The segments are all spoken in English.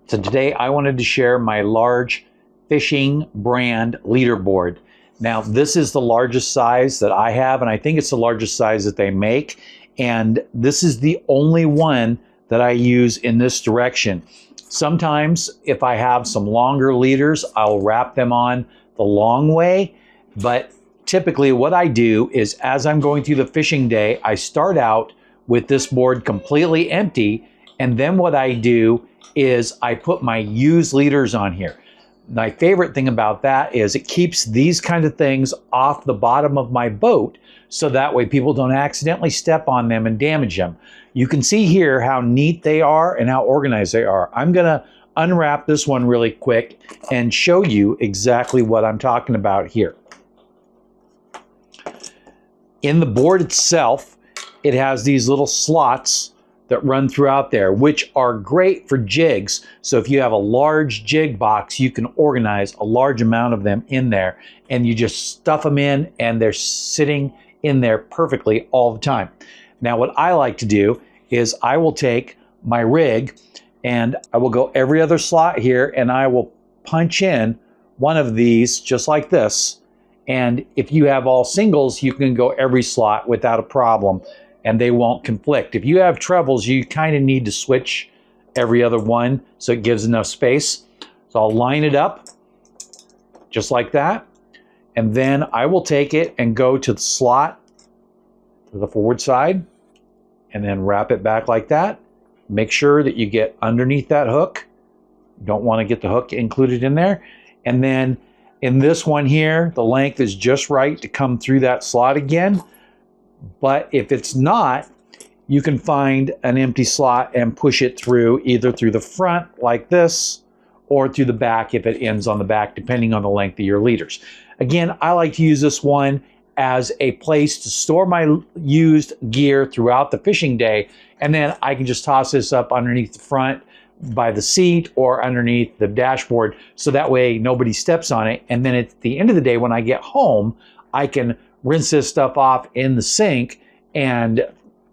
So today I wanted to share my large Fisheng brand leaderboard. Now this is the largest size that I have, and I think it's the largest size that they make. And this is the only one that I use in this direction. Sometimes if I have some longer leaders, I'll wrap them on the long way. But typically what I do is, as I'm going through the fishing day, I start out with this board completely empty. And then what I do is I put my used leaders on here. My favorite thing about that is it keeps these kind of things off the bottom of my boat, so that way people don't accidentally step on them and damage them. You can see here how neat they are and how organized they are. I'm gonna unwrap this one really quick and show you exactly what I'm talking about here. In the board itself, it has these little slots that run throughout there, which are great for jigs. So if you have a large jig box, you can organize a large amount of them in there, and you just stuff them in and they're sitting in there perfectly all the time. Now what I like to do is I will take my rig and I will go every other slot here, and I will punch in one of these just like this. And if you have all singles, you can go every slot without a problem, and they won't conflict. If you have trebles, you kind of need to switch every other one so it gives enough space. So I'll line it up just like that. And then I will take it and go to the slot to the forward side and then wrap it back like that. Make sure that you get underneath that hook. You don't want to get the hook included in there. And then in this one here, the length is just right to come through that slot again. But if it's not, you can find an empty slot and push it through, either through the front like this or through the back if it ends on the back, depending on the length of your leaders. Again, I like to use this one as a place to store my used gear throughout the fishing day, and then I can just toss this up underneath the front by the seat or underneath the dashboard, so that way nobody steps on it. And then at the end of the day, when I get home, I can rinse this stuff off in the sink and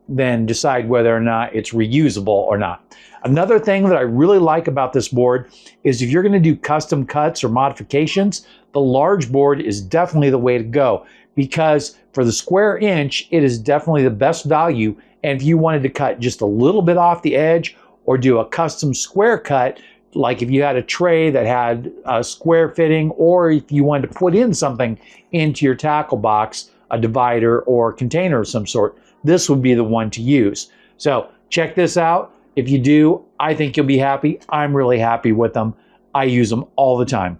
then decide whether or not it's reusable or not. Another thing that I really like about this board is if you're going to do custom cuts or modifications, the large board is definitely the way to go, because for the square inch, it is definitely the best value. And if you wanted to cut just a little bit off the edge or do a custom square cut, like if you had a tray that had a square fitting, or if you wanted to put in something into your tackle box, a divider or container of some sort, this would be the one to use. So check this out. If you do, I think you'll be happy. I'm really happy with them. I use them all the time.